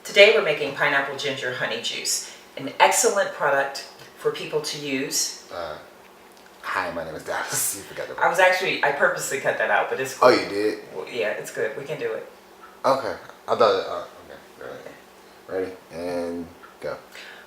Today we're making pineapple ginger honey juice, an excellent product for people to use. Hi, my name is Dallas. You forgot that. I purposely cut that out, but it's cool. Oh, you did? Well, yeah, it's good. We can do it. Okay. I thought, okay. Ready? And go.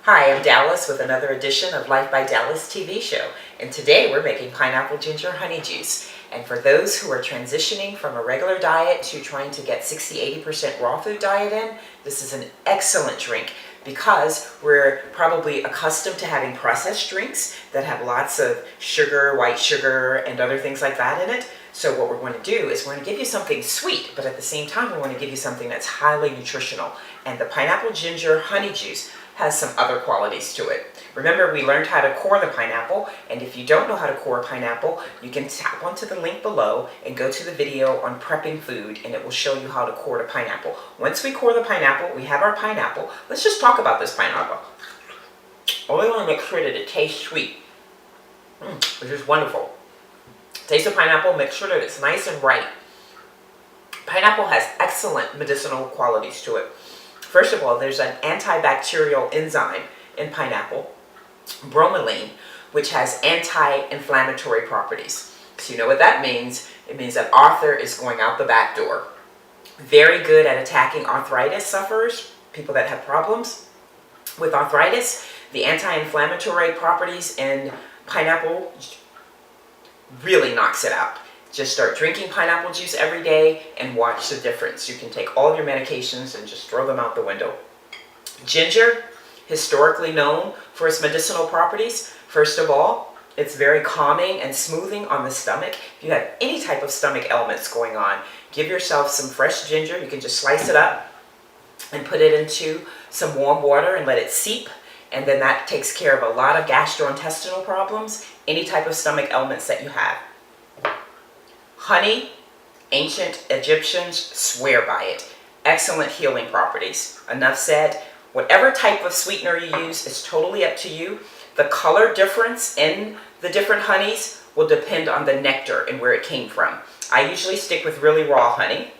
Hi, I'm Dallas with another edition of Life by Dallas TV show. And today we're making pineapple ginger honey juice. And for those who are transitioning from a regular diet to trying to get 60-80% raw food diet in, this is an excellent drink because we're probably accustomed to having processed drinks that have lots of sugar, white sugar, and other things like that in it. So what we're going to do is we're going to give you something sweet, but at the same time we want to give you something that's highly nutritional. And the pineapple ginger honey juice has some other qualities to it. Remember, we learned how to core the pineapple, and if you don't know how to core a pineapple, you can tap onto the link below and go to the video on prepping food, and it will show you how to core the pineapple. Once we core the pineapple, we have our pineapple. Let's just talk about this pineapple. I really want to make sure that it tastes sweet, which is wonderful. Taste the pineapple, make sure that it's nice and ripe. Pineapple has excellent medicinal qualities to it. First of all, there's an antibacterial enzyme in pineapple, bromelain, which has anti-inflammatory properties. So you know what that means? It means that Arthur is going out the back door. Very good at attacking arthritis sufferers, people that have problems with arthritis. The anti-inflammatory properties in pineapple really knocks it out. Just start drinking pineapple juice every day and watch the difference. You can take all of your medications and just throw them out the window. Ginger, historically known for its medicinal properties. First of all, it's very calming and smoothing on the stomach. If you have any type of stomach ailments going on, give yourself some fresh ginger. You can just slice it up and put it into some warm water and let it seep. And then that takes care of a lot of gastrointestinal problems, any type of stomach ailments that you have. Honey, ancient Egyptians swear by it. Excellent healing properties. Enough said. Whatever type of sweetener you use is totally up to you. The color difference in the different honeys will depend on the nectar and where it came from. I usually stick with really raw honey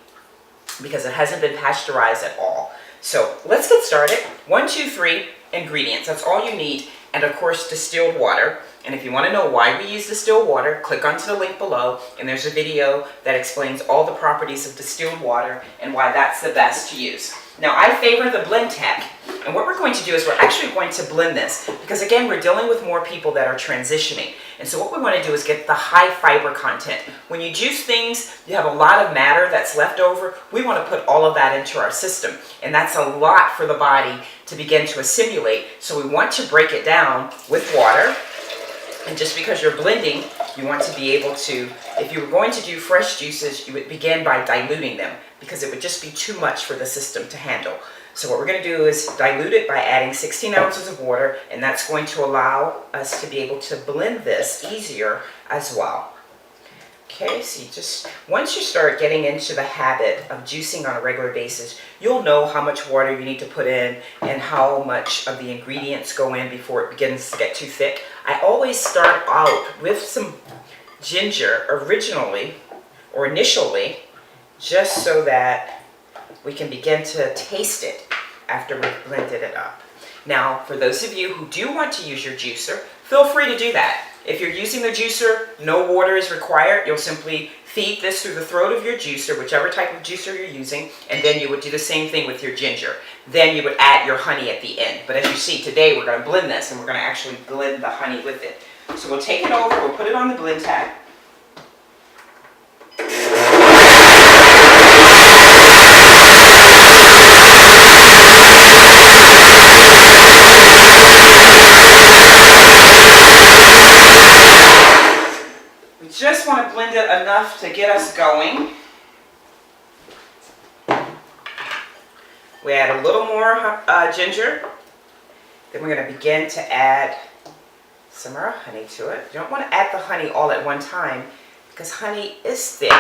because it hasn't been pasteurized at all. So let's get started. 1, 2, 3 ingredients. That's all you need. And of course, distilled water. And if you want to know why we use distilled water, click onto the link below, and there's a video that explains all the properties of distilled water and why that's the best to use. Now, I favor the blend tech, and what we're going to do is we're actually going to blend this, because again, we're dealing with more people that are transitioning. And so what we want to do is get the high fiber content. When you juice things, you have a lot of matter that's left over. We want to put all of that into our system, and that's a lot for the body to begin to assimilate. So we want to break it down with water. And just because you're blending, you want to be able to, if you were going to do fresh juices, you would begin by diluting them because it would just be too much for the system to handle. So what we're going to do is dilute it by adding 16 ounces of water, and that's going to allow us to be able to blend this easier as well. Okay, so once you start getting into the habit of juicing on a regular basis, you'll know how much water you need to put in and how much of the ingredients go in before it begins to get too thick. I always start out with some ginger initially, just so that we can begin to taste it after we've blended it up. Now, for those of you who do want to use your juicer, feel free to do that. If you're using the juicer, no water is required. You'll simply feed this through the throat of your juicer, whichever type of juicer you're using, and then you would do the same thing with your ginger. Then you would add your honey at the end. But as you see, today we're going to blend this, and we're going to actually blend the honey with it. So we'll take it over, we'll put it on the blend tag. Just want to blend it enough to get us going. We add a little more ginger. Then we're going to begin to add some of our honey to it. You don't want to add the honey all at one time because honey is thick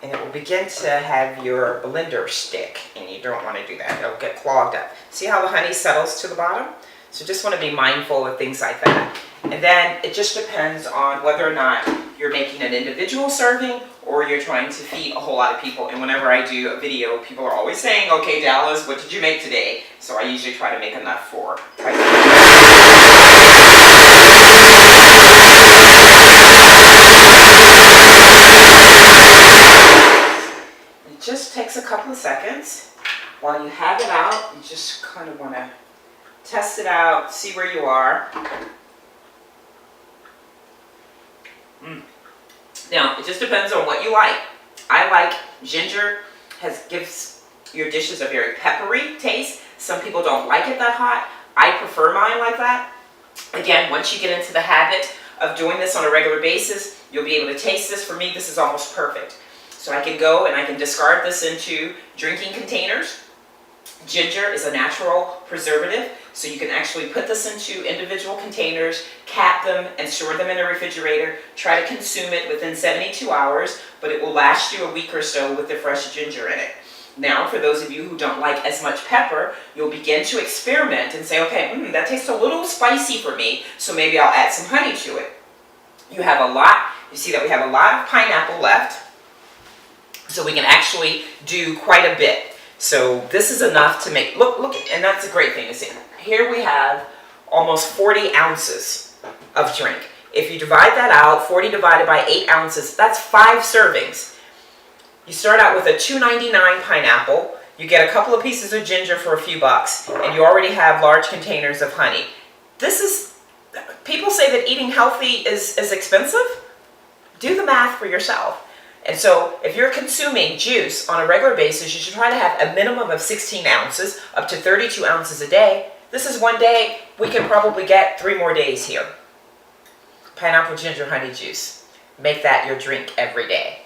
and it will begin to have your blender stick, and you don't want to do that. It'll get clogged up. See how the honey settles to the bottom? So just want to be mindful of things like that. And then it just depends on whether or not you're making an individual serving or you're trying to feed a whole lot of people. And whenever I do a video, people are always saying, okay, Dallas, what did you make today? So I usually try to make enough for It just takes a couple of seconds. While you have it out, you just kind of want to test it out, see where you are. Now, it just depends on what you like. I like ginger, gives your dishes a very peppery taste. Some people don't like it that hot. I prefer mine like that. Again, once you get into the habit of doing this on a regular basis, you'll be able to taste this. For me, this is almost perfect. So I can go and I can discard this into drinking containers. Ginger is a natural preservative, so you can actually put this into individual containers, cap them, and store them in the refrigerator. Try to consume it within 72 hours, but it will last you a week or so with the fresh ginger in it. Now, for those of you who don't like as much pepper, you'll begin to experiment and say, okay, that tastes a little spicy for me, so maybe I'll add some honey to it. You see that we have a lot of pineapple left, so we can actually do quite a bit. So this is enough to make, look, and that's a great thing to see. Here we have almost 40 ounces of drink. If you divide that out, 40 divided by 8 ounces, that's 5 servings. You start out with a $2.99 pineapple, you get a couple of pieces of ginger for a few bucks, and you already have large containers of honey. People say that eating healthy is expensive. Do the math for yourself. And so if you're consuming juice on a regular basis, you should try to have a minimum of 16 ounces, up to 32 ounces a day. This is one day. We can probably get 3 more days here. Pineapple ginger honey juice. Make that your drink every day.